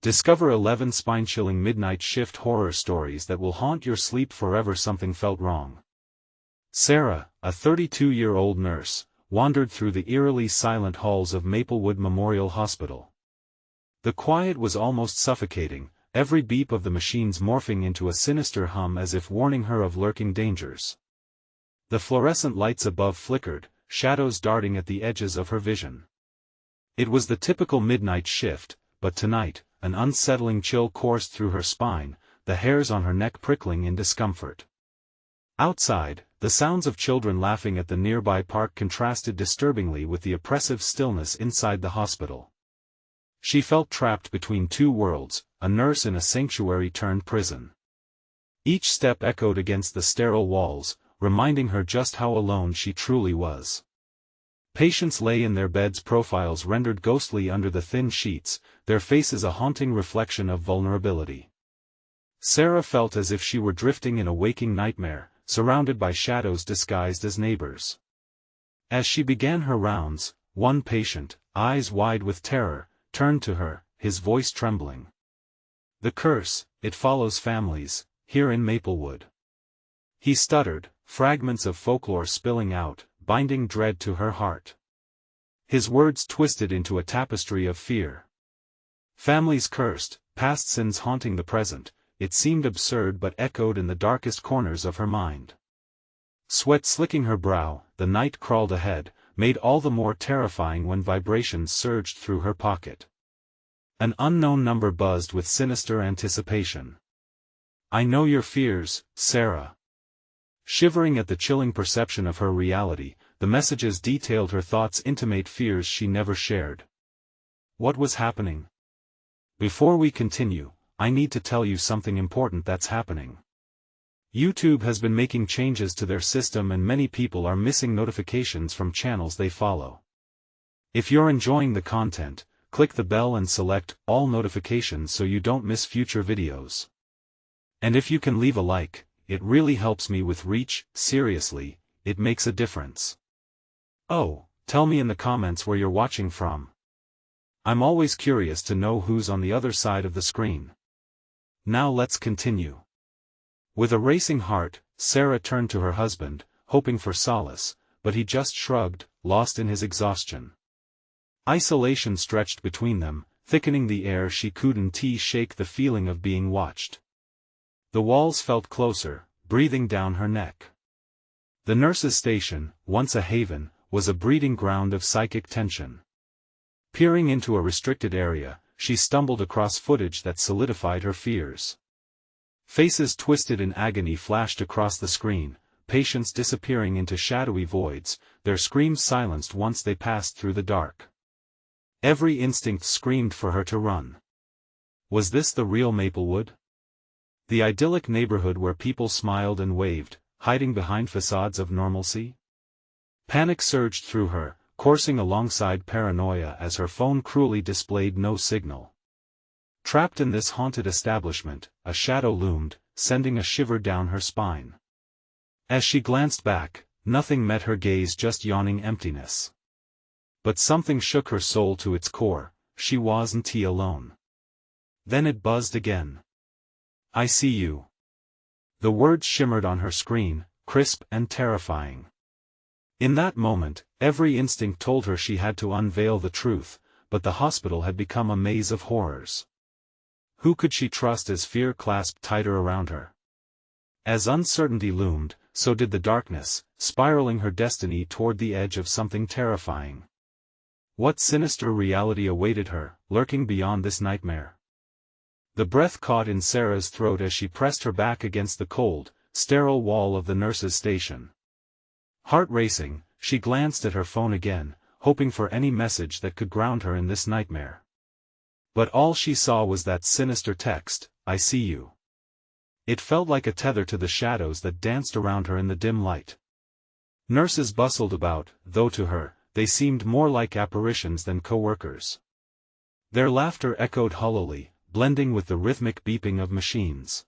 Discover 11 spine-chilling midnight shift horror stories that will haunt your sleep forever. Something felt wrong. Sarah, a 32-year-old nurse, wandered through the eerily silent halls of Maplewood Memorial Hospital. The quiet was almost suffocating, every beep of the machines morphing into a sinister hum as if warning her of lurking dangers. The fluorescent lights above flickered, shadows darting at the edges of her vision. It was the typical midnight shift, but tonight, an unsettling chill coursed through her spine, the hairs on her neck prickling in discomfort. Outside, the sounds of children laughing at the nearby park contrasted disturbingly with the oppressive stillness inside the hospital. She felt trapped between two worlds, a nurse in a sanctuary turned prison. Each step echoed against the sterile walls, reminding her just how alone she truly was. Patients lay in their beds, profiles rendered ghostly under the thin sheets, their faces a haunting reflection of vulnerability. Sarah felt as if she were drifting in a waking nightmare, surrounded by shadows disguised as neighbors. As she began her rounds, one patient, eyes wide with terror, turned to her, his voice trembling. "The curse, it follows families, here in Maplewood." He stuttered, fragments of folklore spilling out, binding dread to her heart. His words twisted into a tapestry of fear. Families cursed, past sins haunting the present, it seemed absurd but echoed in the darkest corners of her mind. Sweat slicking her brow, the night crawled ahead, made all the more terrifying when vibrations surged through her pocket. An unknown number buzzed with sinister anticipation. "I know your fears, Sarah." Shivering at the chilling perception of her reality, the messages detailed her thoughts, intimate fears she never shared. What was happening? "Before we continue, I need to tell you something important that's happening. YouTube has been making changes to their system and many people are missing notifications from channels they follow. If you're enjoying the content, click the bell and select all notifications so you don't miss future videos. And if you can leave a like, it really helps me with reach. Seriously, it makes a difference. Oh, tell me in the comments where you're watching from. I'm always curious to know who's on the other side of the screen. Now let's continue. With a racing heart, Sarah turned to her husband, hoping for solace, but he just shrugged, lost in his exhaustion. Isolation stretched between them, thickening the air. She couldn't shake the feeling of being watched. The walls felt closer, breathing down her neck. The nurse's station, once a haven, was a breeding ground of psychic tension. Peering into a restricted area, she stumbled across footage that solidified her fears. Faces twisted in agony flashed across the screen, patients disappearing into shadowy voids, their screams silenced once they passed through the dark. Every instinct screamed for her to run. Was this the real Maplewood? The idyllic neighborhood where people smiled and waved, hiding behind facades of normalcy? Panic surged through her, coursing alongside paranoia as her phone cruelly displayed no signal. Trapped in this haunted establishment, a shadow loomed, sending a shiver down her spine. As she glanced back, nothing met her gaze, just yawning emptiness. But something shook her soul to its core. She wasn't alone. Then it buzzed again. "I see you." The words shimmered on her screen, crisp and terrifying. In that moment, every instinct told her she had to unveil the truth, but the hospital had become a maze of horrors. Who could she trust as fear clasped tighter around her? As uncertainty loomed, so did the darkness, spiraling her destiny toward the edge of something terrifying. What sinister reality awaited her, lurking beyond this nightmare? The breath caught in Sarah's throat as she pressed her back against the cold, sterile wall of the nurse's station. Heart racing, she glanced at her phone again, hoping for any message that could ground her in this nightmare. But all she saw was that sinister text, "I see you." It felt like a tether to the shadows that danced around her in the dim light. Nurses bustled about, though to her, they seemed more like apparitions than co-workers. Their laughter echoed hollowly, blending with the rhythmic beeping of machines.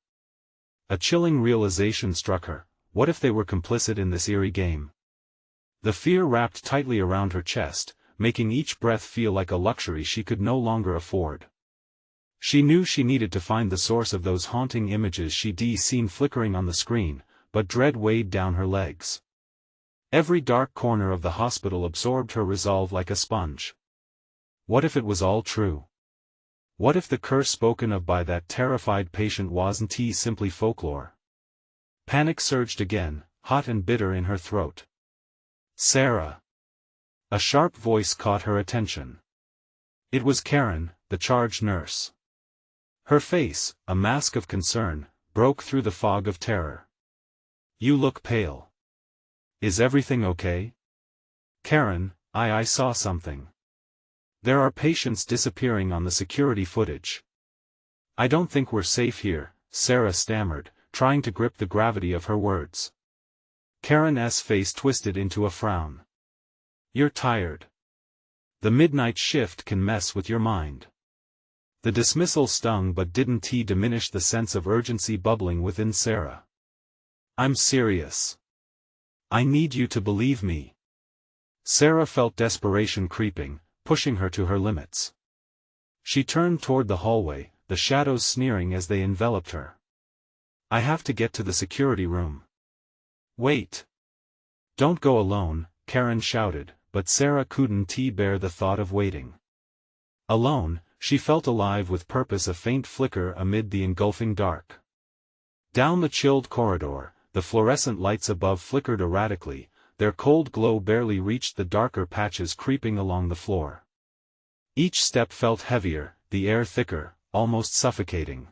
A chilling realization struck her: what if they were complicit in this eerie game? The fear wrapped tightly around her chest, making each breath feel like a luxury she could no longer afford. She knew she needed to find the source of those haunting images she'd seen flickering on the screen, but dread weighed down her legs. Every dark corner of the hospital absorbed her resolve like a sponge. What if it was all true? What if the curse spoken of by that terrified patient wasn't simply folklore? Panic surged again, hot and bitter in her throat. Sarah! A sharp voice caught her attention. It was Karen, the charge nurse. Her face, a mask of concern, broke through the fog of terror. You look pale. Is everything okay? Karen, I saw something. There are patients disappearing on the security footage. I don't think we're safe here, Sarah stammered, trying to grip the gravity of her words. Karen's face twisted into a frown. You're tired. The midnight shift can mess with your mind. The dismissal stung but didn't diminish the sense of urgency bubbling within Sarah. I'm serious. I need you to believe me. Sarah felt desperation creeping, pushing her to her limits. She turned toward the hallway, the shadows sneering as they enveloped her. I have to get to the security room. Wait. Don't go alone, Karen shouted, but Sarah couldn't bear the thought of waiting. Alone, she felt alive with purpose, a faint flicker amid the engulfing dark. Down the chilled corridor, the fluorescent lights above flickered erratically, their cold glow barely reached the darker patches creeping along the floor. Each step felt heavier, the air thicker, almost suffocating.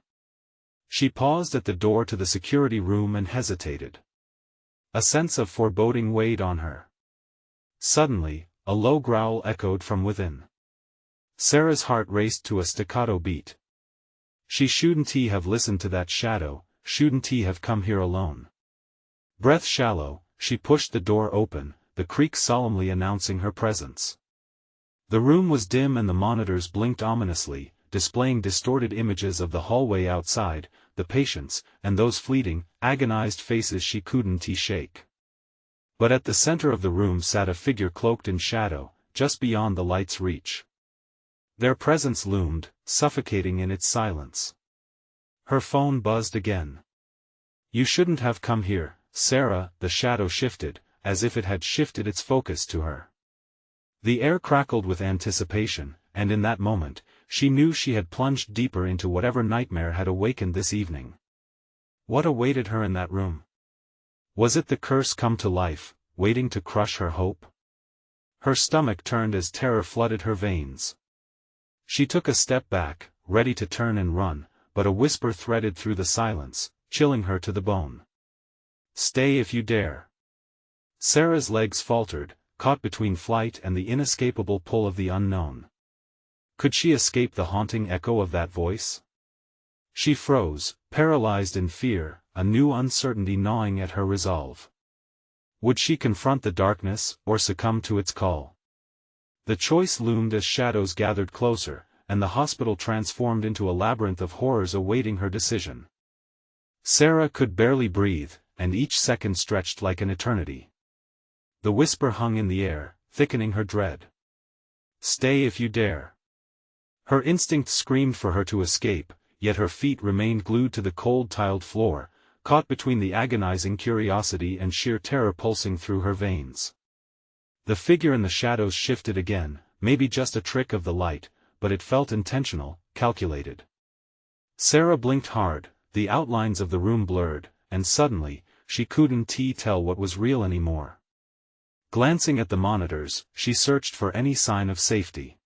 She paused at the door to the security room and hesitated. A sense of foreboding weighed on her. Suddenly, a low growl echoed from within. Sarah's heart raced to a staccato beat. She shouldn't have listened to that shadow, shouldn't have come here alone. Breath shallow, she pushed the door open, the creak solemnly announcing her presence. The room was dim and the monitors blinked ominously, displaying distorted images of the hallway outside, the patients, and those fleeting, agonized faces she couldn't shake. But at the center of the room sat a figure cloaked in shadow, just beyond the light's reach. Their presence loomed, suffocating in its silence. Her phone buzzed again. You shouldn't have come here, Sarah. The shadow shifted, as if it had shifted its focus to her. The air crackled with anticipation, and in that moment, she knew she had plunged deeper into whatever nightmare had awakened this evening. What awaited her in that room? Was it the curse come to life, waiting to crush her hope? Her stomach turned as terror flooded her veins. She took a step back, ready to turn and run, but a whisper threaded through the silence, chilling her to the bone. Stay if you dare. Sarah's legs faltered, caught between flight and the inescapable pull of the unknown. Could she escape the haunting echo of that voice? She froze, paralyzed in fear, a new uncertainty gnawing at her resolve. Would she confront the darkness, or succumb to its call? The choice loomed as shadows gathered closer, and the hospital transformed into a labyrinth of horrors awaiting her decision. Sarah could barely breathe, and each second stretched like an eternity. The whisper hung in the air, thickening her dread. Stay if you dare. Her instinct screamed for her to escape, yet her feet remained glued to the cold tiled floor, caught between the agonizing curiosity and sheer terror pulsing through her veins. The figure in the shadows shifted again, maybe just a trick of the light, but it felt intentional, calculated. Sarah blinked hard, the outlines of the room blurred, and suddenly, she couldn't tell what was real anymore. Glancing at the monitors, she searched for any sign of safety.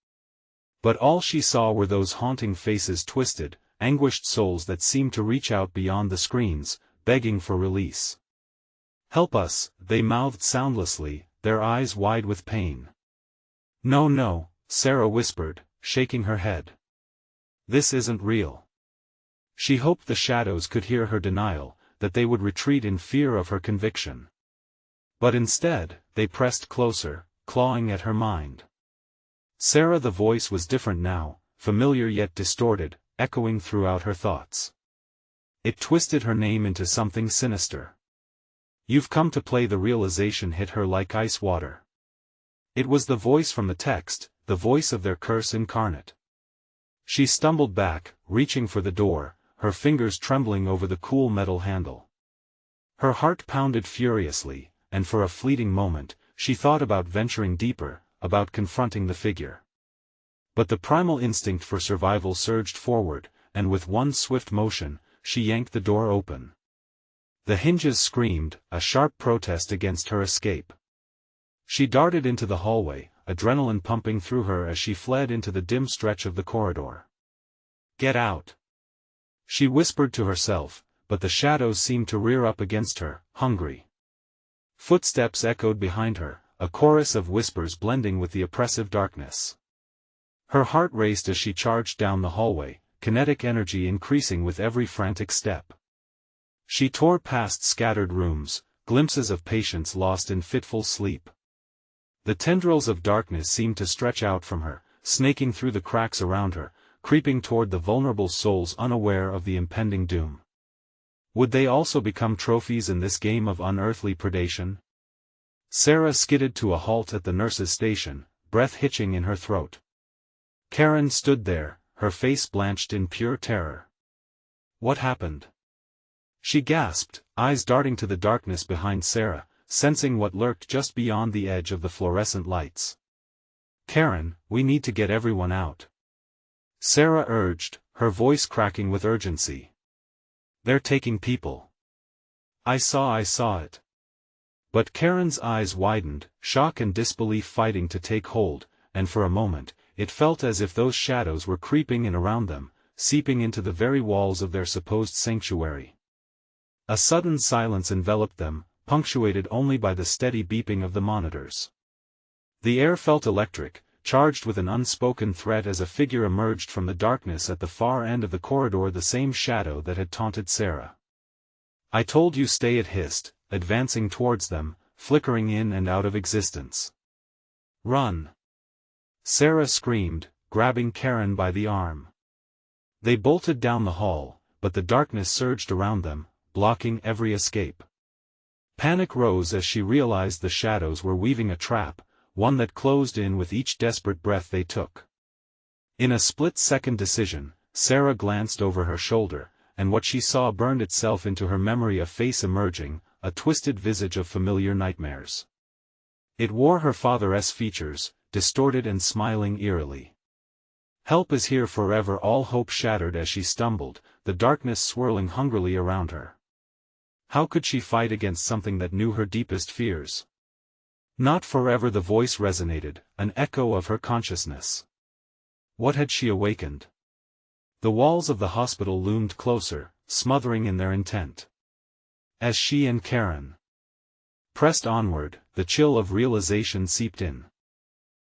But all she saw were those haunting faces, twisted, anguished souls that seemed to reach out beyond the screens, begging for release. Help us, they mouthed soundlessly, their eyes wide with pain. No, no, Sarah whispered, shaking her head. This isn't real. She hoped the shadows could hear her denial, that they would retreat in fear of her conviction. But instead, they pressed closer, clawing at her mind. Sarah, the voice was different now, familiar yet distorted, echoing throughout her thoughts. It twisted her name into something sinister. You've come to play. The realization hit her like ice water. It was the voice from the text, the voice of their curse incarnate. She stumbled back, reaching for the door, her fingers trembling over the cool metal handle. Her heart pounded furiously, and for a fleeting moment, she thought about venturing deeper, about confronting the figure. But the primal instinct for survival surged forward, and with one swift motion, she yanked the door open. The hinges screamed, a sharp protest against her escape. She darted into the hallway, adrenaline pumping through her as she fled into the dim stretch of the corridor. "Get out!" she whispered to herself, but the shadows seemed to rear up against her, hungry. Footsteps echoed behind her, a chorus of whispers blending with the oppressive darkness. Her heart raced as she charged down the hallway, kinetic energy increasing with every frantic step. She tore past scattered rooms, glimpses of patients lost in fitful sleep. The tendrils of darkness seemed to stretch out from her, snaking through the cracks around her, creeping toward the vulnerable souls unaware of the impending doom. Would they also become trophies in this game of unearthly predation? Sarah skidded to a halt at the nurse's station, breath hitching in her throat. Karen stood there, her face blanched in pure terror. "What happened?" she gasped, eyes darting to the darkness behind Sarah, sensing what lurked just beyond the edge of the fluorescent lights. "Karen, we need to get everyone out," Sarah urged, her voice cracking with urgency. "They're taking people." I saw it." But Karen's eyes widened, shock and disbelief fighting to take hold, and for a moment, it felt as if those shadows were creeping in around them, seeping into the very walls of their supposed sanctuary. A sudden silence enveloped them, punctuated only by the steady beeping of the monitors. The air felt electric, charged with an unspoken threat as a figure emerged from the darkness at the far end of the corridor, the same shadow that had taunted Sarah. "I told you stay," it hissed, advancing towards them, flickering in and out of existence. "Run!" Sarah screamed, grabbing Karen by the arm. They bolted down the hall, but the darkness surged around them, blocking every escape. Panic rose as she realized the shadows were weaving a trap, one that closed in with each desperate breath they took. In a split-second decision, Sarah glanced over her shoulder, and what she saw burned itself into her memory, a face emerging, a twisted visage of familiar nightmares. It wore her father's features, distorted and smiling eerily. "Help is here forever." All hope shattered as she stumbled, the darkness swirling hungrily around her. How could she fight against something that knew her deepest fears? "Not forever," the voice resonated, an echo of her consciousness. What had she awakened? The walls of the hospital loomed closer, smothering in their intent. As she and Karen pressed onward, the chill of realization seeped in.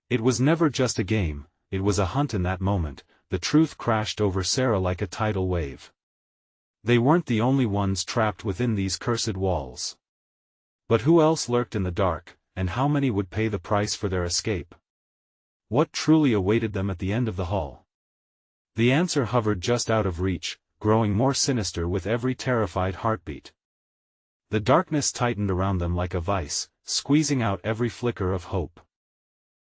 It was never just a game, it was a hunt. In that moment, the truth crashed over Sarah like a tidal wave. They weren't the only ones trapped within these cursed walls. But who else lurked in the dark, and how many would pay the price for their escape? What truly awaited them at the end of the hall? The answer hovered just out of reach, growing more sinister with every terrified heartbeat. The darkness tightened around them like a vice, squeezing out every flicker of hope.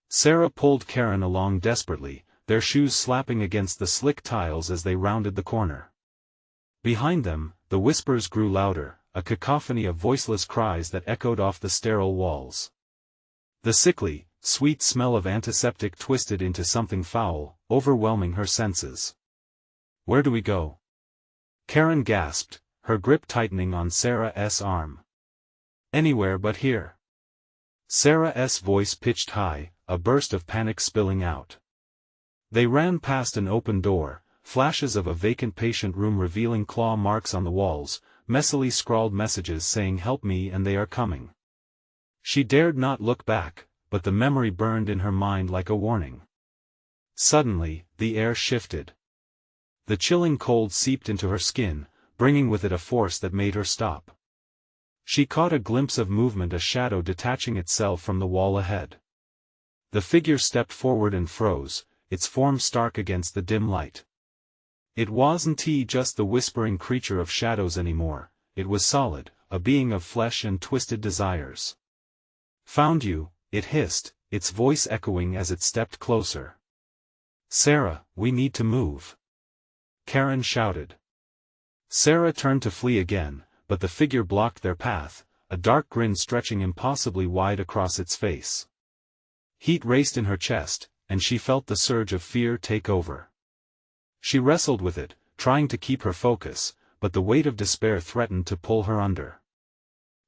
Sarah pulled Karen along desperately, their shoes slapping against the slick tiles as they rounded the corner. Behind them, the whispers grew louder, a cacophony of voiceless cries that echoed off the sterile walls. The sickly, sweet smell of antiseptic twisted into something foul, overwhelming her senses. "Where do we go?" Karen gasped, her grip tightening on Sarah's arm. "Anywhere but here." Sarah's voice pitched high, a burst of panic spilling out. They ran past an open door, flashes of a vacant patient room revealing claw marks on the walls, messily scrawled messages saying "Help me" and "They are coming." She dared not look back, but the memory burned in her mind like a warning. Suddenly, the air shifted. The chilling cold seeped into her skin, bringing with it a force that made her stop. She caught a glimpse of movement, a shadow detaching itself from the wall ahead. The figure stepped forward and froze, its form stark against the dim light. It wasn't just the whispering creature of shadows anymore, it was solid, a being of flesh and twisted desires. "Found you," it hissed, its voice echoing as it stepped closer. Sarah, we need to move. Karen shouted. Sarah turned to flee again, but the figure blocked their path, a dark grin stretching impossibly wide across its face. Heat raced in her chest, and she felt the surge of fear take over. She wrestled with it, trying to keep her focus, but the weight of despair threatened to pull her under.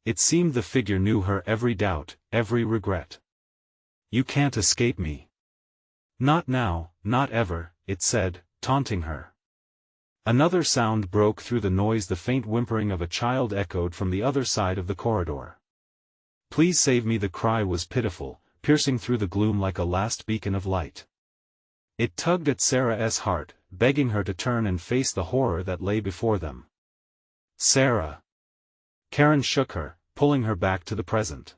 It seemed the figure knew her every doubt, every regret. You can't escape me. Not now, not ever, it said, taunting her. Another sound broke through the noise. The faint whimpering of a child echoed from the other side of the corridor. Please save me. The cry was pitiful, piercing through the gloom like a last beacon of light. It tugged at Sarah's heart, begging her to turn and face the horror that lay before them. Sarah. Karen shook her, pulling her back to the present.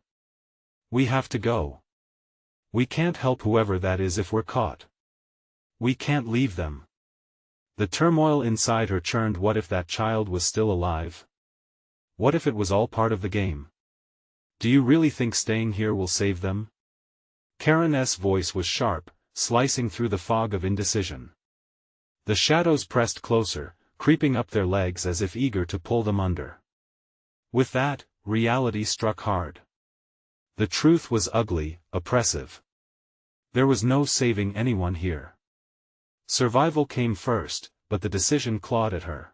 We have to go. We can't help whoever that is if we're caught. We can't leave them. The turmoil inside her churned. What if that child was still alive? What if it was all part of the game? Do you really think staying here will save them? Karen's voice was sharp, slicing through the fog of indecision. The shadows pressed closer, creeping up their legs as if eager to pull them under. With that, reality struck hard. The truth was ugly, oppressive. There was no saving anyone here. Survival came first, but the decision clawed at her.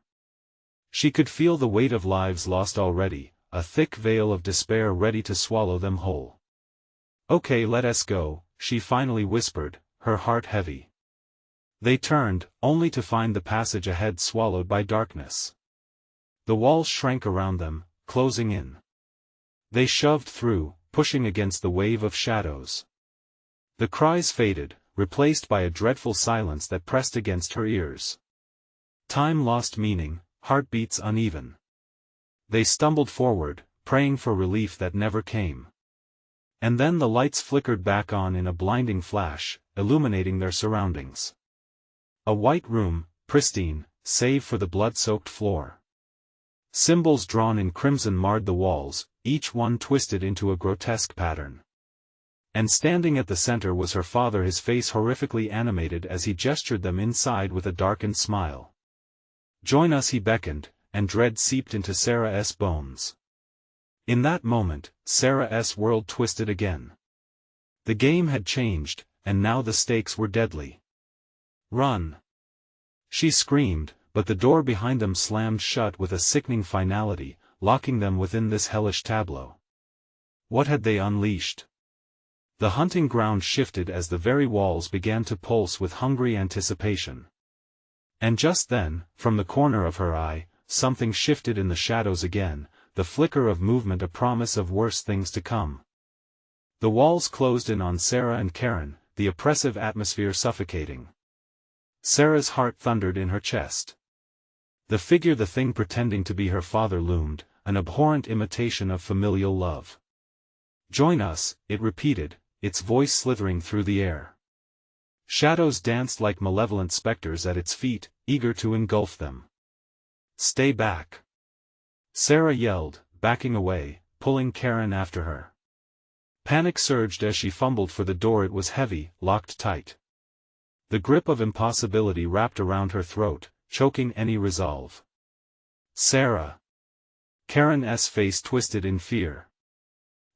She could feel the weight of lives lost already, a thick veil of despair ready to swallow them whole. Okay, let us go, she finally whispered, her heart heavy. They turned, only to find the passage ahead swallowed by darkness. The walls shrank around them, closing in. They shoved through, pushing against the wave of shadows. The cries faded, replaced by a dreadful silence that pressed against her ears. Time lost meaning, heartbeats uneven. They stumbled forward, praying for relief that never came. And then the lights flickered back on in a blinding flash, illuminating their surroundings. A white room, pristine, save for the blood-soaked floor. Symbols drawn in crimson marred the walls, each one twisted into a grotesque pattern. And standing at the center was her father, his face horrifically animated as he gestured them inside with a darkened smile. Join us, he beckoned, and dread seeped into Sarah's bones. In that moment, Sarah's world twisted again. The game had changed, and now the stakes were deadly. Run! She screamed, but the door behind them slammed shut with a sickening finality, locking them within this hellish tableau. What had they unleashed? The hunting ground shifted as the very walls began to pulse with hungry anticipation. And just then, from the corner of her eye, something shifted in the shadows again, the flicker of movement, a promise of worse things to come. The walls closed in on Sarah and Karen, the oppressive atmosphere suffocating. Sarah's heart thundered in her chest. The figure, the thing pretending to be her father, loomed, an abhorrent imitation of familial love. Join us, it repeated, its voice slithering through the air. Shadows danced like malevolent specters at its feet, eager to engulf them. Stay back! Sarah yelled, backing away, pulling Karen after her. Panic surged as she fumbled for the door. It was heavy, locked tight. The grip of impossibility wrapped around her throat, choking any resolve. Sarah! Karen's face twisted in fear.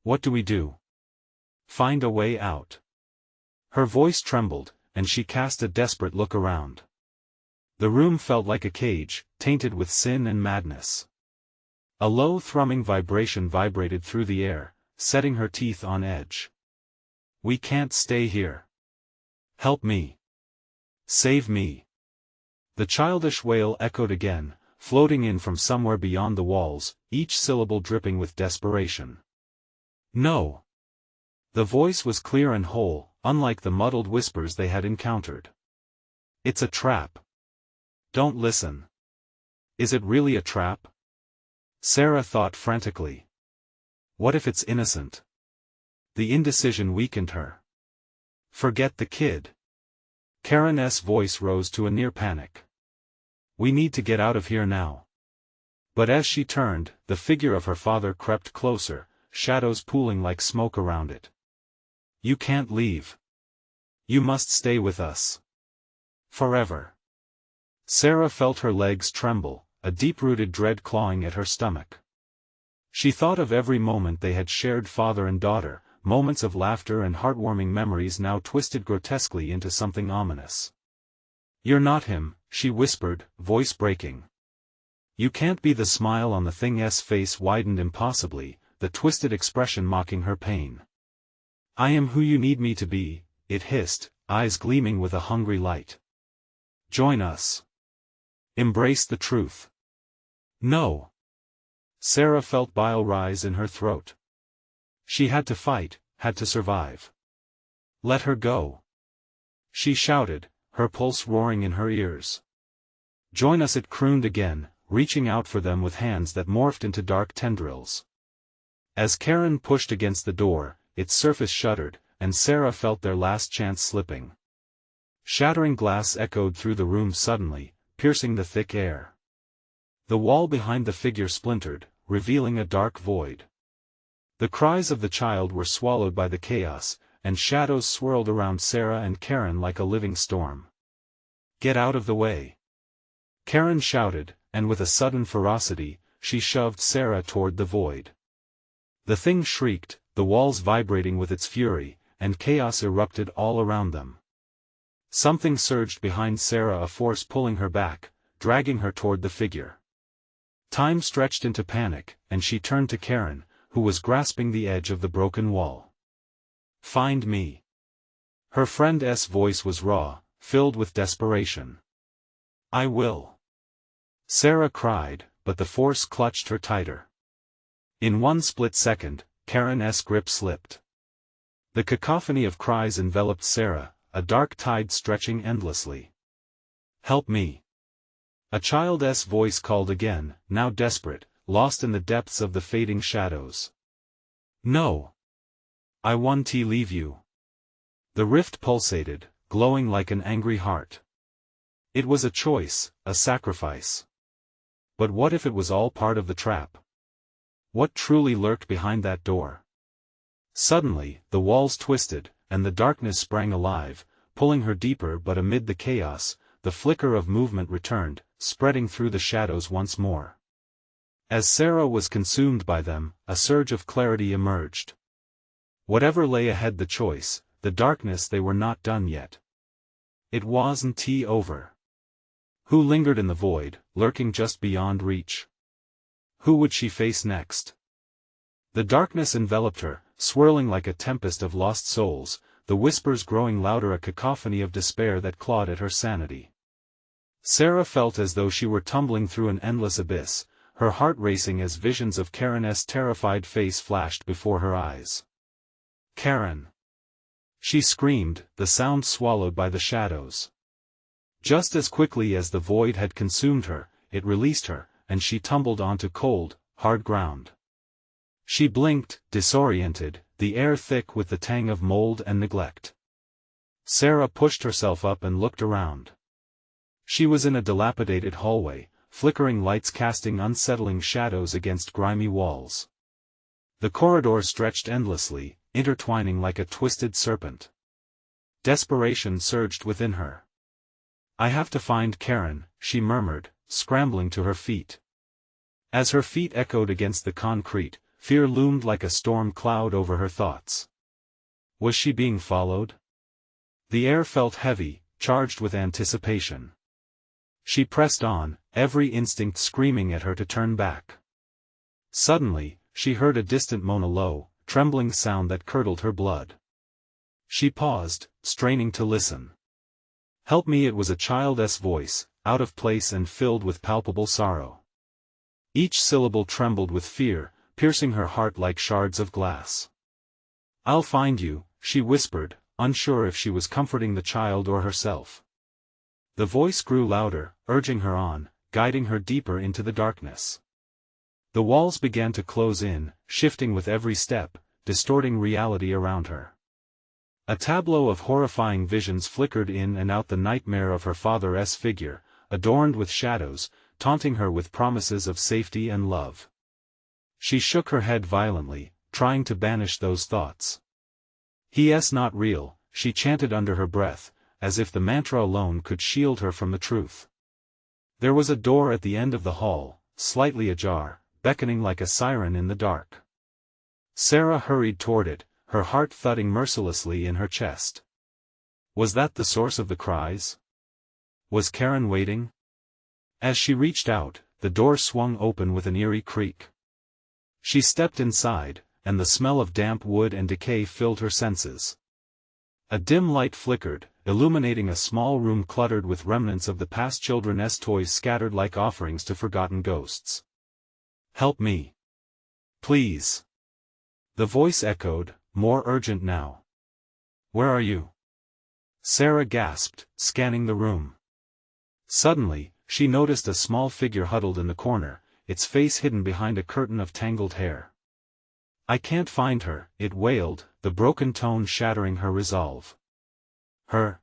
What do we do? Find a way out. Her voice trembled, and she cast a desperate look around. The room felt like a cage, tainted with sin and madness. A low thrumming vibration vibrated through the air, setting her teeth on edge. We can't stay here. Help me. Save me. The childish wail echoed again, floating in from somewhere beyond the walls, each syllable dripping with desperation. No. The voice was clear and whole, unlike the muddled whispers they had encountered. It's a trap. Don't listen. Is it really a trap? Sarah thought frantically. What if it's innocent? The indecision weakened her. Forget the kid. Karen's voice rose to a near panic. We need to get out of here now. But as she turned, the figure of her father crept closer, shadows pooling like smoke around it. You can't leave. You must stay with us. Forever. Sarah felt her legs tremble, a deep-rooted dread clawing at her stomach. She thought of every moment they had shared, father and daughter, moments of laughter and heartwarming memories now twisted grotesquely into something ominous. "You're not him," she whispered, voice breaking. "You can't be." The smile on the thing's face widened impossibly, the twisted expression mocking her pain. "I am who you need me to be," it hissed, eyes gleaming with a hungry light. "Join us. Embrace the truth." "No." Sarah felt bile rise in her throat. She had to fight, had to survive. "Let her go," she shouted, her pulse roaring in her ears. "Join us," it crooned again, reaching out for them with hands that morphed into dark tendrils. As Karen pushed against the door, its surface shuddered, and Sarah felt their last chance slipping. Shattering glass echoed through the room suddenly, piercing the thick air. The wall behind the figure splintered, revealing a dark void. The cries of the child were swallowed by the chaos, and shadows swirled around Sarah and Karen like a living storm. "Get out of the way!" Karen shouted, and with a sudden ferocity, she shoved Sarah toward the void. The thing shrieked, the walls vibrating with its fury, and chaos erupted all around them. Something surged behind Sarah, a force pulling her back, dragging her toward the figure. Time stretched into panic, and she turned to Karen, who was grasping the edge of the broken wall. "Find me." Her friend's voice was raw, filled with desperation. "I will," Sarah cried, but the force clutched her tighter. In one split second, Karen's grip slipped. The cacophony of cries enveloped Sarah, a dark tide stretching endlessly. "Help me." A child's voice called again, now desperate, lost in the depths of the fading shadows. "No. I want to leave you." The rift pulsated, glowing like an angry heart. It was a choice, a sacrifice. But what if it was all part of the trap? What truly lurked behind that door? Suddenly, the walls twisted, and the darkness sprang alive, pulling her deeper. But amid the chaos, the flicker of movement returned, spreading through the shadows once more. As Sarah was consumed by them, a surge of clarity emerged. Whatever lay ahead, the choice, the darkness, they were not done yet. It wasn't over. Who lingered in the void, lurking just beyond reach? Who would she face next? The darkness enveloped her, swirling like a tempest of lost souls, the whispers growing louder, a cacophony of despair that clawed at her sanity. Sarah felt as though she were tumbling through an endless abyss, her heart racing as visions of Karen's terrified face flashed before her eyes. "Karen!" she screamed, the sound swallowed by the shadows. Just as quickly as the void had consumed her, it released her, and she tumbled onto cold, hard ground. She blinked, disoriented, the air thick with the tang of mold and neglect. Sarah pushed herself up and looked around. She was in a dilapidated hallway, flickering lights casting unsettling shadows against grimy walls. The corridor stretched endlessly, intertwining like a twisted serpent. Desperation surged within her. "I have to find Karen," she murmured, scrambling to her feet. As her feet echoed against the concrete, fear loomed like a storm cloud over her thoughts. Was she being followed? The air felt heavy, charged with anticipation. She pressed on, every instinct screaming at her to turn back. Suddenly, she heard a distant moan, a low, trembling sound that curdled her blood. She paused, straining to listen. "Help me!" It was a child's voice, out of place and filled with palpable sorrow. Each syllable trembled with fear, piercing her heart like shards of glass. "I'll find you," she whispered, unsure if she was comforting the child or herself. The voice grew louder, urging her on, guiding her deeper into the darkness. The walls began to close in, shifting with every step, distorting reality around her. A tableau of horrifying visions flickered in and out, the nightmare of her father's figure, adorned with shadows, taunting her with promises of safety and love. She shook her head violently, trying to banish those thoughts. "He's not real," she chanted under her breath, as if the mantra alone could shield her from the truth. There was a door at the end of the hall, slightly ajar, beckoning like a siren in the dark. Sarah hurried toward it, her heart thudding mercilessly in her chest. Was that the source of the cries? Was Karen waiting? As she reached out, the door swung open with an eerie creak. She stepped inside, and the smell of damp wood and decay filled her senses. A dim light flickered, illuminating a small room cluttered with remnants of the past children's toys scattered like offerings to forgotten ghosts. "Help me. Please." The voice echoed, more urgent now. "Where are you?" Sarah gasped, scanning the room. Suddenly, she noticed a small figure huddled in the corner, its face hidden behind a curtain of tangled hair. "I can't find her," it wailed, the broken tone shattering her resolve. "Her?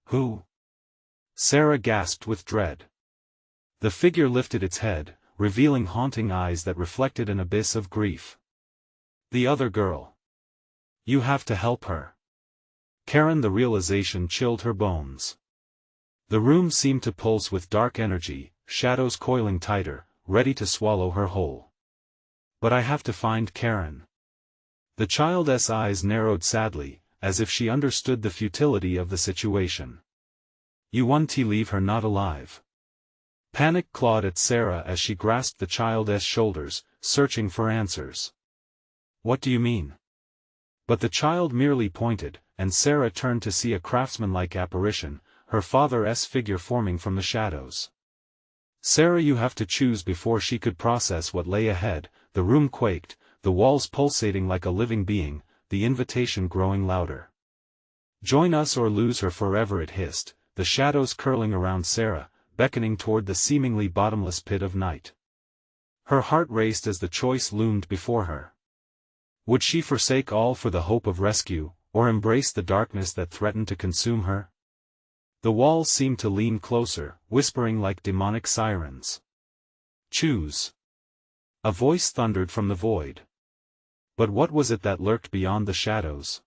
Who?" Sarah gasped with dread. The figure lifted its head, revealing haunting eyes that reflected an abyss of grief. "The other girl. You have to help her." Karen, the realization chilled her bones. The room seemed to pulse with dark energy, shadows coiling tighter, ready to swallow her whole. "But I have to find Karen." The child's eyes narrowed sadly, as if she understood the futility of the situation. "You want to leave her not alive." Panic clawed at Sarah as she grasped the child's shoulders, searching for answers. "What do you mean?" But the child merely pointed, and Sarah turned to see a craftsman-like apparition, her father's figure forming from the shadows. "Sarah, you have to choose." Before she could process what lay ahead, the room quaked, the walls pulsating like a living being, the invitation growing louder. "Join us or lose her forever," it hissed, the shadows curling around Sarah, beckoning toward the seemingly bottomless pit of night. Her heart raced as the choice loomed before her. Would she forsake all for the hope of rescue, or embrace the darkness that threatened to consume her? The walls seemed to lean closer, whispering like demonic sirens. "Choose." A voice thundered from the void. But what was it that lurked beyond the shadows?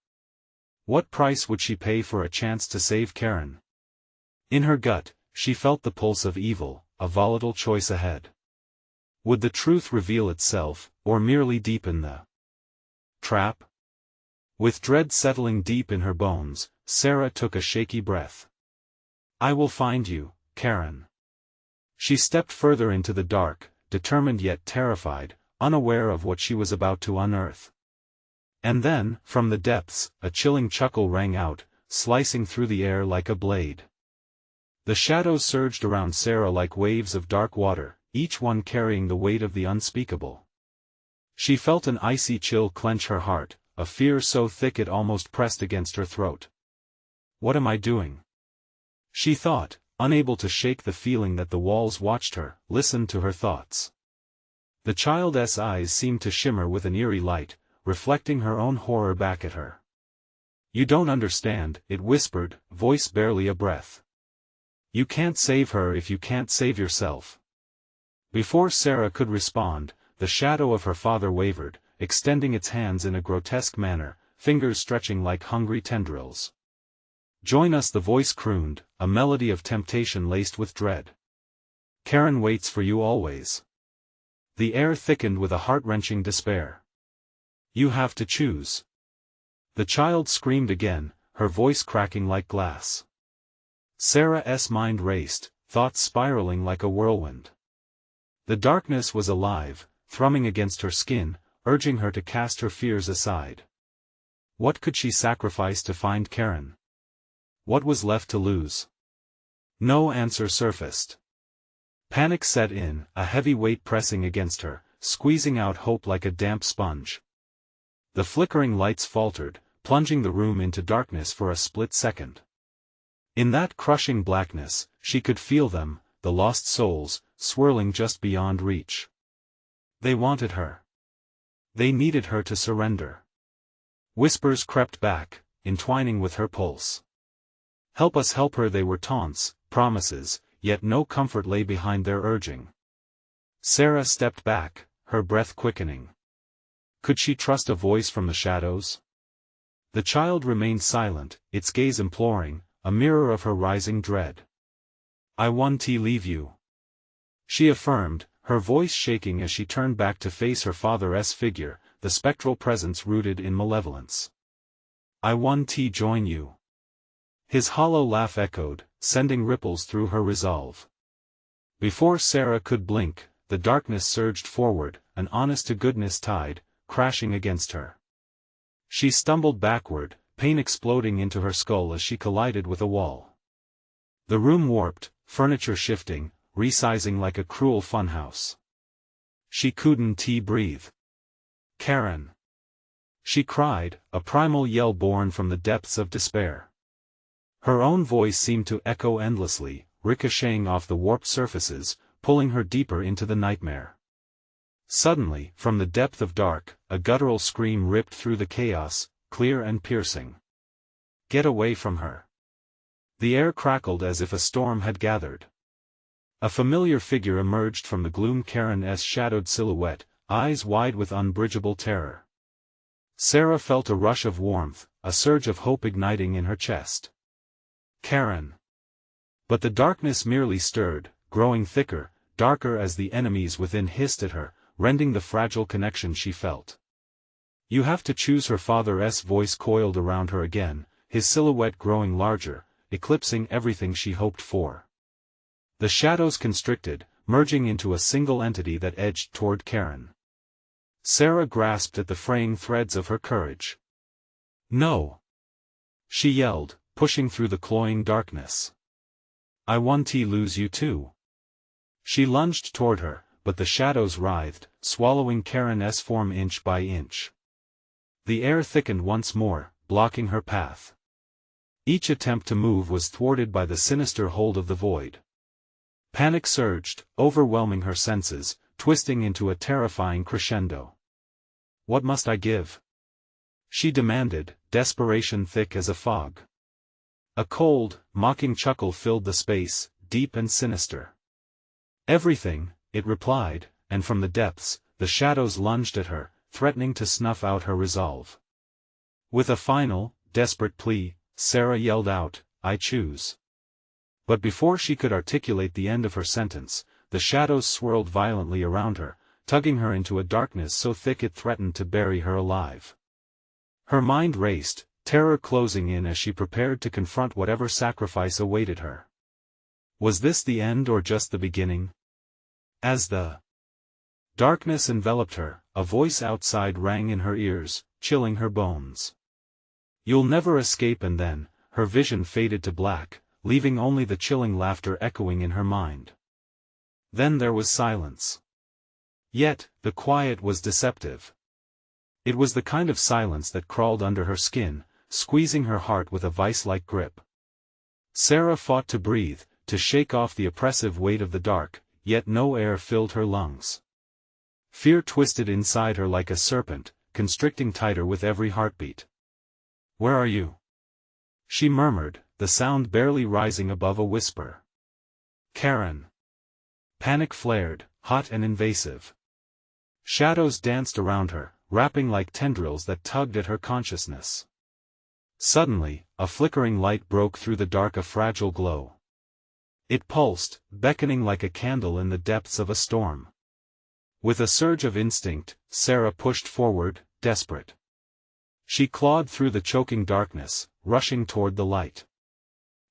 What price would she pay for a chance to save Karen? In her gut, she felt the pulse of evil, a volatile choice ahead. Would the truth reveal itself, or merely deepen the trap? With dread settling deep in her bones, Sarah took a shaky breath. "I will find you, Karen." She stepped further into the dark, determined yet terrified, unaware of what she was about to unearth. And then, from the depths, a chilling chuckle rang out, slicing through the air like a blade. The shadows surged around Sarah like waves of dark water, each one carrying the weight of the unspeakable. She felt an icy chill clench her heart, a fear so thick it almost pressed against her throat. "What am I doing?" she thought, unable to shake the feeling that the walls watched her, listened to her thoughts. The child's eyes seemed to shimmer with an eerie light, reflecting her own horror back at her. "You don't understand," it whispered, voice barely a breath. "You can't save her if you can't save yourself." Before Sarah could respond, the shadow of her father wavered, extending its hands in a grotesque manner, fingers stretching like hungry tendrils. "Join us," the voice crooned, a melody of temptation laced with dread. "Karen waits for you always." The air thickened with a heart-wrenching despair. "You have to choose." The child screamed again, her voice cracking like glass. Sarah's mind raced, thoughts spiraling like a whirlwind. The darkness was alive, thrumming against her skin, urging her to cast her fears aside. What could she sacrifice to find Karen? What was left to lose? No answer surfaced. Panic set in, a heavy weight pressing against her, squeezing out hope like a damp sponge. The flickering lights faltered, plunging the room into darkness for a split second. In that crushing blackness, she could feel them, the lost souls, swirling just beyond reach. They wanted her. They needed her to surrender. Whispers crept back, entwining with her pulse. "Help us help her," they were taunts, promises, yet no comfort lay behind their urging. Sarah stepped back, her breath quickening. Could she trust a voice from the shadows? The child remained silent, its gaze imploring, a mirror of her rising dread. "I won't leave you," she affirmed, her voice shaking as she turned back to face her father's figure, the spectral presence rooted in malevolence. "I won't join you." His hollow laugh echoed, sending ripples through her resolve. Before Sarah could blink, the darkness surged forward, an honest-to-goodness tide, crashing against her. She stumbled backward, pain exploding into her skull as she collided with a wall. The room warped, furniture shifting, resizing like a cruel funhouse. She couldn't breathe. "Karen!" she cried, a primal yell born from the depths of despair. Her own voice seemed to echo endlessly, ricocheting off the warped surfaces, pulling her deeper into the nightmare. Suddenly, from the depth of dark, a guttural scream ripped through the chaos, clear and piercing. "Get away from her!" The air crackled as if a storm had gathered. A familiar figure emerged from the gloom, Karen's shadowed silhouette, eyes wide with unbridgeable terror. Sarah felt a rush of warmth, a surge of hope igniting in her chest. "Karen!" But the darkness merely stirred, growing thicker, darker as the enemies within hissed at her, rending the fragile connection she felt. "You have to choose." Her father's voice coiled around her again, his silhouette growing larger, eclipsing everything she hoped for. The shadows constricted, merging into a single entity that edged toward Karen. Sarah grasped at the fraying threads of her courage. "No!" she yelled, pushing through the cloying darkness. "I won't lose you too." She lunged toward her, but the shadows writhed, swallowing Karen's form inch by inch. The air thickened once more, blocking her path. Each attempt to move was thwarted by the sinister hold of the void. Panic surged, overwhelming her senses, twisting into a terrifying crescendo. "What must I give?" she demanded, desperation thick as a fog. A cold, mocking chuckle filled the space, deep and sinister. "Everything," it replied, and from the depths, the shadows lunged at her, threatening to snuff out her resolve. With a final, desperate plea, Sarah yelled out, "I choose." But before she could articulate the end of her sentence, the shadows swirled violently around her, tugging her into a darkness so thick it threatened to bury her alive. Her mind raced, terror closing in as she prepared to confront whatever sacrifice awaited her. Was this the end or just the beginning? As the darkness enveloped her, a voice outside rang in her ears, chilling her bones. "You'll never escape." And then, her vision faded to black, leaving only the chilling laughter echoing in her mind. Then there was silence. Yet, the quiet was deceptive. It was the kind of silence that crawled under her skin, squeezing her heart with a vice-like grip. Sarah fought to breathe, to shake off the oppressive weight of the dark, yet no air filled her lungs. Fear twisted inside her like a serpent, constricting tighter with every heartbeat. "Where are you?" she murmured, the sound barely rising above a whisper. "Karen!" Panic flared, hot and invasive. Shadows danced around her, wrapping like tendrils that tugged at her consciousness. Suddenly, a flickering light broke through the dark, a fragile glow. It pulsed, beckoning like a candle in the depths of a storm. With a surge of instinct, Sarah pushed forward, desperate. She clawed through the choking darkness, rushing toward the light.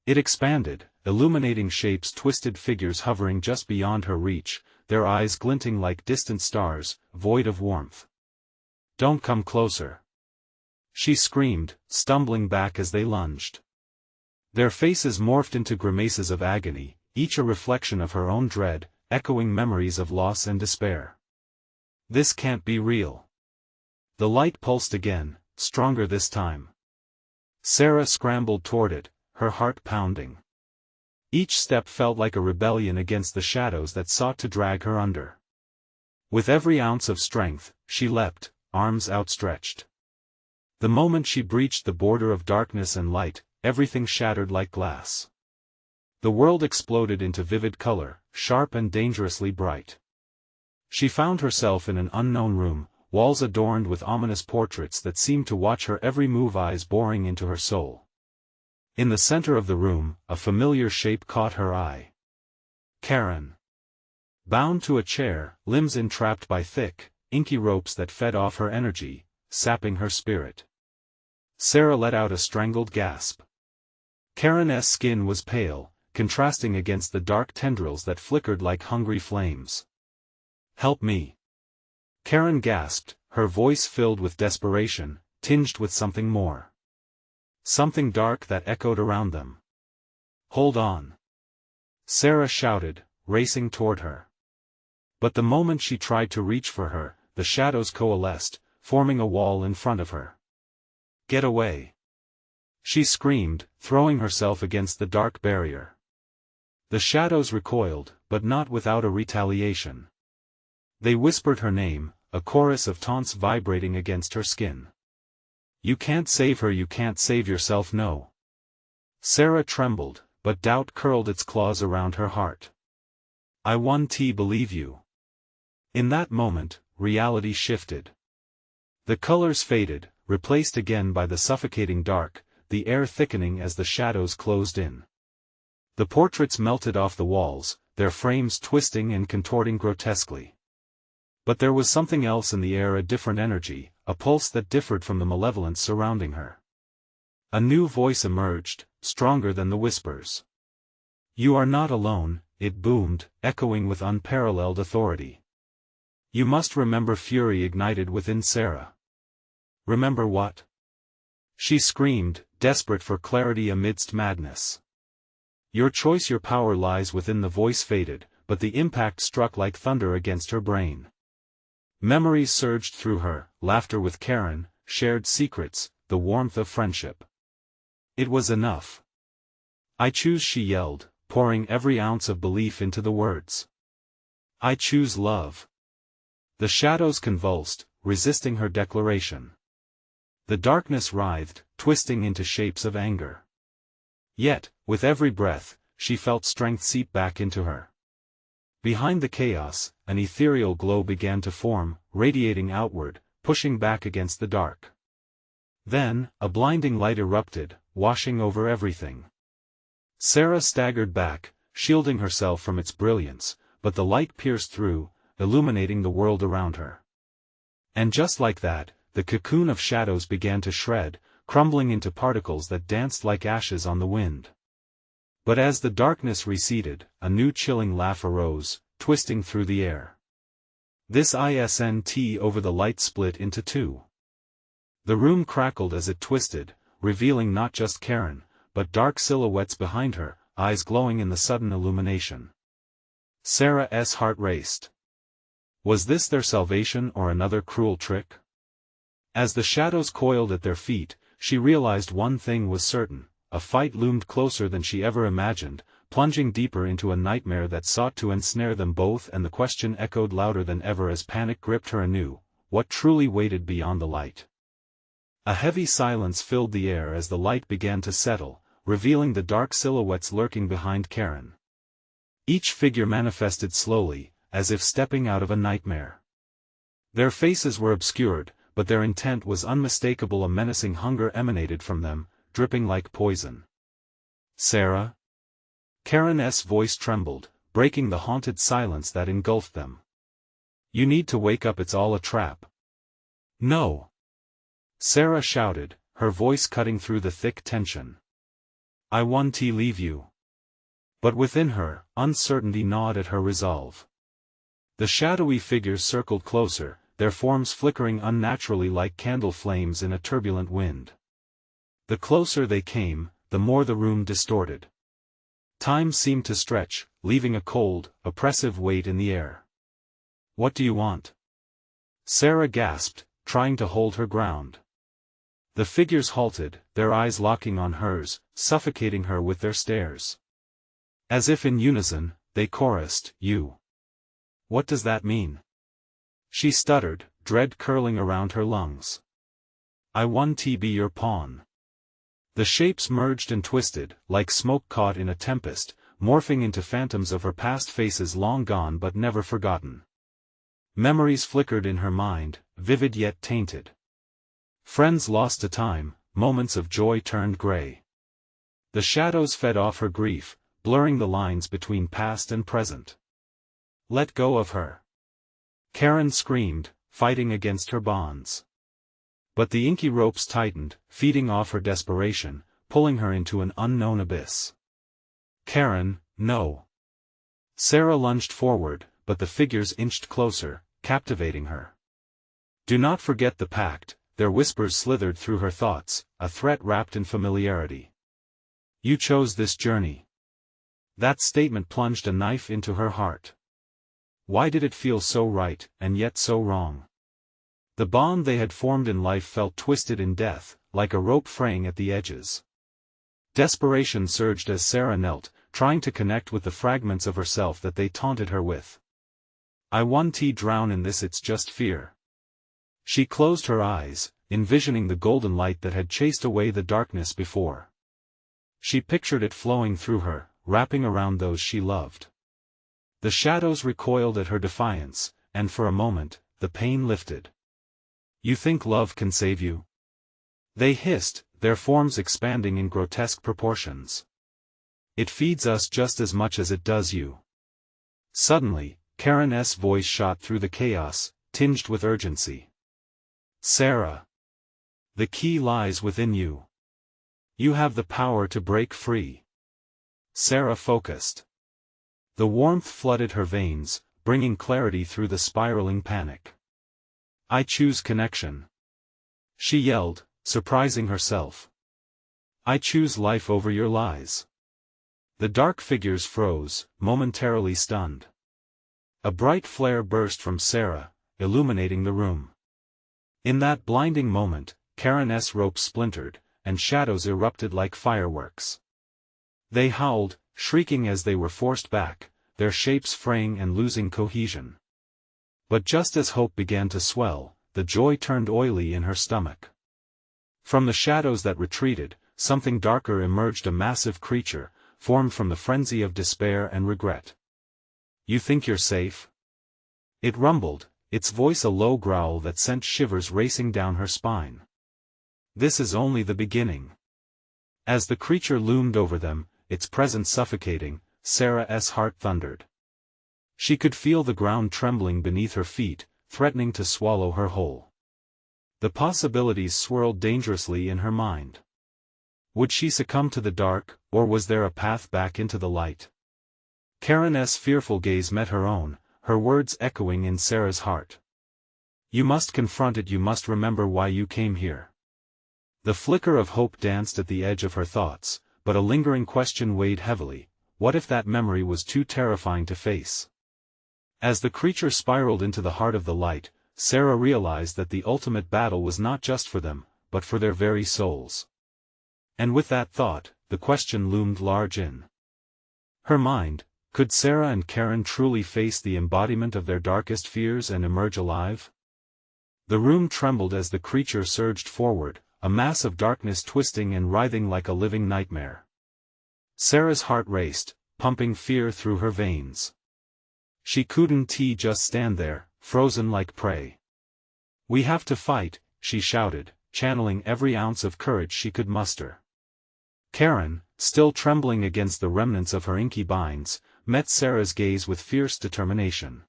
It expanded, illuminating shapes, twisted figures hovering just beyond her reach, their eyes glinting like distant stars, void of warmth. "Don't come closer!" she screamed, stumbling back as they lunged. Their faces morphed into grimaces of agony, each a reflection of her own dread, echoing memories of loss and despair. "This can't be real." The light pulsed again, stronger this time. Sarah scrambled toward it, her heart pounding. Each step felt like a rebellion against the shadows that sought to drag her under. With every ounce of strength, she leapt, arms outstretched. The moment she breached the border of darkness and light, everything shattered like glass. The world exploded into vivid color, sharp and dangerously bright. She found herself in an unknown room, walls adorned with ominous portraits that seemed to watch her every move, eyes boring into her soul. In the center of the room, a familiar shape caught her eye. Karen. Bound to a chair, limbs entrapped by thick, inky ropes that fed off her energy, sapping her spirit. Sarah let out a strangled gasp. Karen's skin was pale, contrasting against the dark tendrils that flickered like hungry flames. "Help me!" Karen gasped, her voice filled with desperation, tinged with something more. Something dark that echoed around them. "Hold on!" Sarah shouted, racing toward her. But the moment she tried to reach for her, the shadows coalesced, forming a wall in front of her. "Get away!" She screamed, throwing herself against the dark barrier. The shadows recoiled, but not without a retaliation. They whispered her name, a chorus of taunts vibrating against her skin. "You can't save her, you can't save yourself, no." Sarah trembled, but doubt curled its claws around her heart. "I won't believe you." In that moment, reality shifted. The colors faded, replaced again by the suffocating dark, the air thickening as the shadows closed in. The portraits melted off the walls, their frames twisting and contorting grotesquely. But there was something else in the air, a different energy, a pulse that differed from the malevolence surrounding her. A new voice emerged, stronger than the whispers. "You are not alone," it boomed, echoing with unparalleled authority. "You must remember." Fury ignited within Sarah. "Remember what?" She screamed, desperate for clarity amidst madness. "Your choice, your power lies within." The voice faded, but the impact struck like thunder against her brain. Memories surged through her, laughter with Karen, shared secrets, the warmth of friendship. It was enough. "I choose," she yelled, pouring every ounce of belief into the words. "I choose love." The shadows convulsed, resisting her declaration. The darkness writhed, twisting into shapes of anger. Yet, with every breath, she felt strength seep back into her. Behind the chaos, an ethereal glow began to form, radiating outward, pushing back against the dark. Then, a blinding light erupted, washing over everything. Sarah staggered back, shielding herself from its brilliance, but the light pierced through, illuminating the world around her. And just like that, the cocoon of shadows began to shred, crumbling into particles that danced like ashes on the wind. But as the darkness receded, a new chilling laugh arose, twisting through the air. This instant over the light split into two. The room crackled as it twisted, revealing not just Karen, but dark silhouettes behind her, eyes glowing in the sudden illumination. Sarah's heart raced. Was this their salvation or another cruel trick? As the shadows coiled at their feet, she realized one thing was certain: a fight loomed closer than she ever imagined, plunging deeper into a nightmare that sought to ensnare them both. And the question echoed louder than ever as panic gripped her anew: what truly waited beyond the light? A heavy silence filled the air as the light began to settle, revealing the dark silhouettes lurking behind Karen. Each figure manifested slowly, as if stepping out of a nightmare. Their faces were obscured, but their intent was unmistakable. A menacing hunger emanated from them, dripping like poison. "Sarah?" Karen's voice trembled, breaking the haunted silence that engulfed them. "You need to wake up, it's all a trap." "No!" Sarah shouted, her voice cutting through the thick tension. "I won't leave you." But within her, uncertainty gnawed at her resolve. The shadowy figures circled closer, their forms flickering unnaturally like candle flames in a turbulent wind. The closer they came, the more the room distorted. Time seemed to stretch, leaving a cold, oppressive weight in the air. "What do you want?" Sarah gasped, trying to hold her ground. The figures halted, their eyes locking on hers, suffocating her with their stares. As if in unison, they chorused, "You." "What does that mean?" She stuttered, dread curling around her lungs. "I want to be your pawn." The shapes merged and twisted, like smoke caught in a tempest, morphing into phantoms of her past, faces long gone but never forgotten. Memories flickered in her mind, vivid yet tainted. Friends lost to time, moments of joy turned gray. The shadows fed off her grief, blurring the lines between past and present. Let go of her. Karen screamed, fighting against her bonds. But the inky ropes tightened, feeding off her desperation, pulling her into an unknown abyss. Karen, no. Sarah lunged forward, but the figures inched closer, captivating her. Do not forget the pact, their whispers slithered through her thoughts, a threat wrapped in familiarity. You chose this journey. That statement plunged a knife into her heart. Why did it feel so right, and yet so wrong? The bond they had formed in life felt twisted in death, like a rope fraying at the edges. Desperation surged as Sarah knelt, trying to connect with the fragments of herself that they taunted her with. I won't drown in this, it's just fear. She closed her eyes, envisioning the golden light that had chased away the darkness before. She pictured it flowing through her, wrapping around those she loved. The shadows recoiled at her defiance, and for a moment, the pain lifted. You think love can save you? They hissed, their forms expanding in grotesque proportions. It feeds us just as much as it does you. Suddenly, Karen's voice shot through the chaos, tinged with urgency. Sarah. The key lies within you. You have the power to break free. Sarah focused. The warmth flooded her veins, bringing clarity through the spiraling panic. I choose connection. She yelled, surprising herself. I choose life over your lies. The dark figures froze, momentarily stunned. A bright flare burst from Sarah, illuminating the room. In that blinding moment, Karen's rope splintered, and shadows erupted like fireworks. They howled, shrieking as they were forced back, their shapes fraying and losing cohesion. But just as hope began to swell, the joy turned oily in her stomach. From the shadows that retreated, something darker emerged, a massive creature, formed from the frenzy of despair and regret. You think you're safe? It rumbled, its voice a low growl that sent shivers racing down her spine. This is only the beginning. As the creature loomed over them, its presence suffocating, Sarah's heart thundered. She could feel the ground trembling beneath her feet, threatening to swallow her whole. The possibilities swirled dangerously in her mind. Would she succumb to the dark, or was there a path back into the light? Karen's fearful gaze met her own, her words echoing in Sarah's heart. You must confront it, you must remember why you came here. The flicker of hope danced at the edge of her thoughts, but a lingering question weighed heavily. What if that memory was too terrifying to face? As the creature spiraled into the heart of the light, Sarah realized that the ultimate battle was not just for them, but for their very souls. And with that thought, the question loomed large in her mind. Could Sarah and Karen truly face the embodiment of their darkest fears and emerge alive? The room trembled as the creature surged forward, a mass of darkness twisting and writhing like a living nightmare. Sarah's heart raced, pumping fear through her veins. She couldn't just stand there, frozen like prey. We have to fight, she shouted, channeling every ounce of courage she could muster. Karen, still trembling against the remnants of her inky binds, met Sarah's gaze with fierce determination.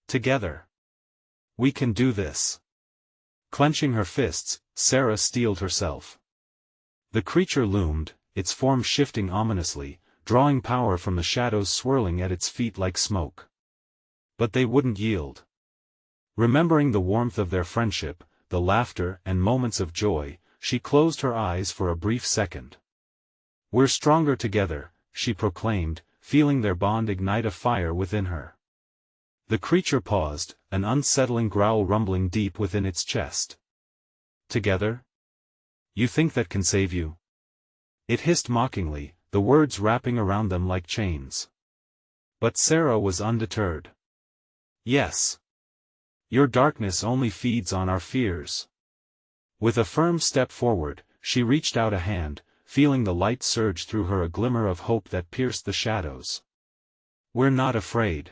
Together. We can do this. Clenching her fists, Sarah steeled herself. The creature loomed, its form shifting ominously, drawing power from the shadows swirling at its feet like smoke. But they wouldn't yield. Remembering the warmth of their friendship, the laughter and moments of joy, she closed her eyes for a brief second. We're stronger together, she proclaimed, feeling their bond ignite a fire within her. The creature paused, an unsettling growl rumbling deep within its chest. Together? You think that can save you? It hissed mockingly, the words wrapping around them like chains. But Sarah was undeterred. Yes. Your darkness only feeds on our fears. With a firm step forward, she reached out a hand, feeling the light surge through her, a glimmer of hope that pierced the shadows. We're not afraid.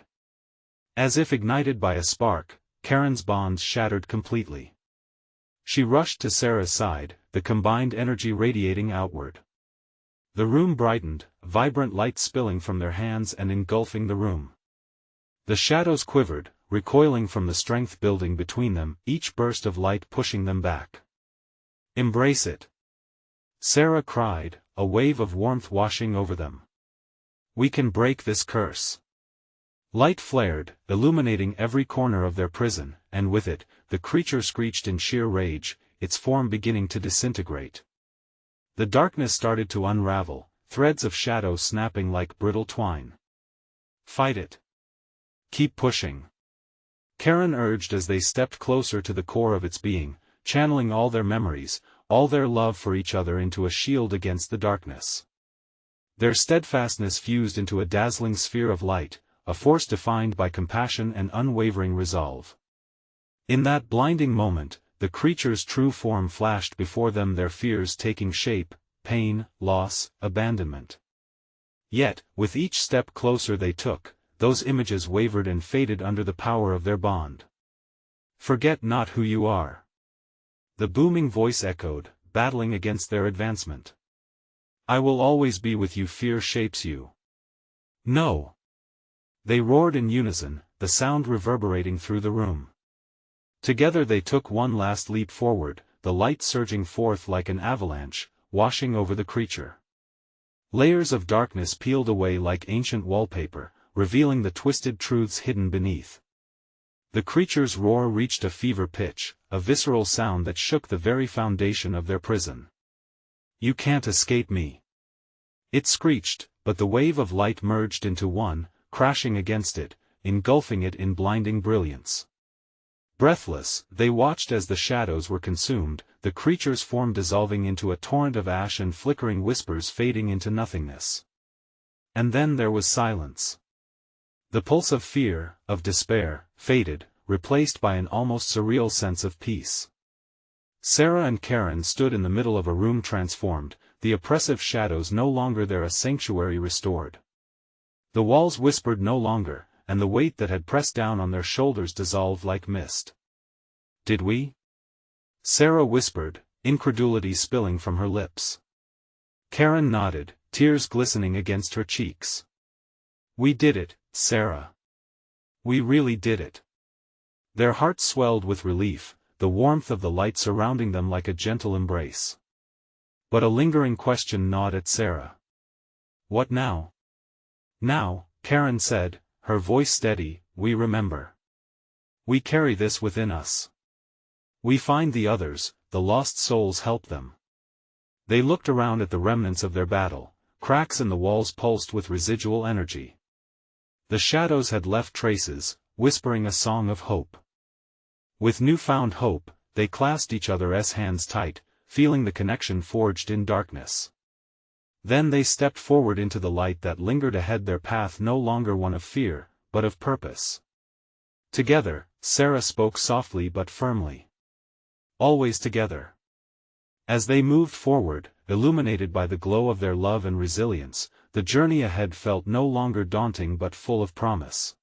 As if ignited by a spark, Karen's bonds shattered completely. She rushed to Sarah's side, the combined energy radiating outward. The room brightened, vibrant light spilling from their hands and engulfing the room. The shadows quivered, recoiling from the strength building between them, each burst of light pushing them back. "Embrace it!" Sarah cried, a wave of warmth washing over them. "We can break this curse." Light flared, illuminating every corner of their prison, and with it, the creature screeched in sheer rage, its form beginning to disintegrate. The darkness started to unravel, threads of shadow snapping like brittle twine. "Fight it. Keep pushing," Karen urged as they stepped closer to the core of its being, channeling all their memories, all their love for each other into a shield against the darkness. Their steadfastness fused into a dazzling sphere of light, a force defined by compassion and unwavering resolve. In that blinding moment, the creature's true form flashed before them, their fears taking shape: pain, loss, abandonment. Yet, with each step closer they took, those images wavered and faded under the power of their bond. "Forget not who you are," the booming voice echoed, battling against their advancement. "I will always be with you. Fear shapes you." "No!" they roared in unison, the sound reverberating through the room. Together they took one last leap forward, the light surging forth like an avalanche, washing over the creature. Layers of darkness peeled away like ancient wallpaper, revealing the twisted truths hidden beneath. The creature's roar reached a fever pitch, a visceral sound that shook the very foundation of their prison. "You can't escape me," it screeched, but the wave of light merged into one, crashing against it, engulfing it in blinding brilliance. Breathless, they watched as the shadows were consumed, the creature's form dissolving into a torrent of ash and flickering whispers fading into nothingness. And then there was silence. The pulse of fear, of despair, faded, replaced by an almost surreal sense of peace. Sarah and Karen stood in the middle of a room transformed, the oppressive shadows no longer there, a sanctuary restored. The walls whispered no longer, and the weight that had pressed down on their shoulders dissolved like mist. "Did we?" Sarah whispered, incredulity spilling from her lips. Karen nodded, tears glistening against her cheeks. "We did it, Sarah. We really did it." Their hearts swelled with relief, the warmth of the light surrounding them like a gentle embrace. But a lingering question gnawed at Sarah. "What now?" "Now," Karen said, her voice steady, "we remember. We carry this within us. We find the others, the lost souls, help them." They looked around at the remnants of their battle, cracks in the walls pulsed with residual energy. The shadows had left traces, whispering a song of hope. With newfound hope, they clasped each other's hands tight, feeling the connection forged in darkness. Then they stepped forward into the light that lingered ahead, their path no longer one of fear, but of purpose. Together, Sarah spoke softly but firmly. "Always together." As they moved forward, illuminated by the glow of their love and resilience, the journey ahead felt no longer daunting but full of promise.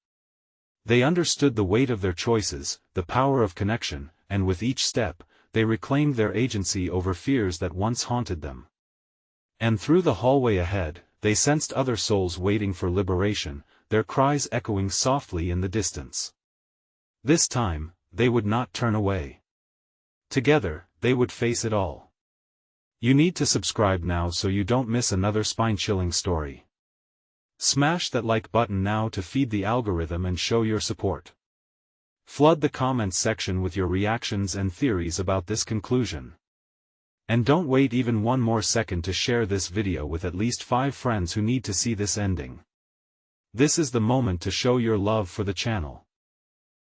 They understood the weight of their choices, the power of connection, and with each step, they reclaimed their agency over fears that once haunted them. And through the hallway ahead, they sensed other souls waiting for liberation, their cries echoing softly in the distance. This time, they would not turn away. Together, they would face it all. You need to subscribe now so you don't miss another spine-chilling story. Smash that like button now to feed the algorithm and show your support. Flood the comments section with your reactions and theories about this conclusion. And don't wait even one more second to share this video with at least 5 friends who need to see this ending. This is the moment to show your love for the channel.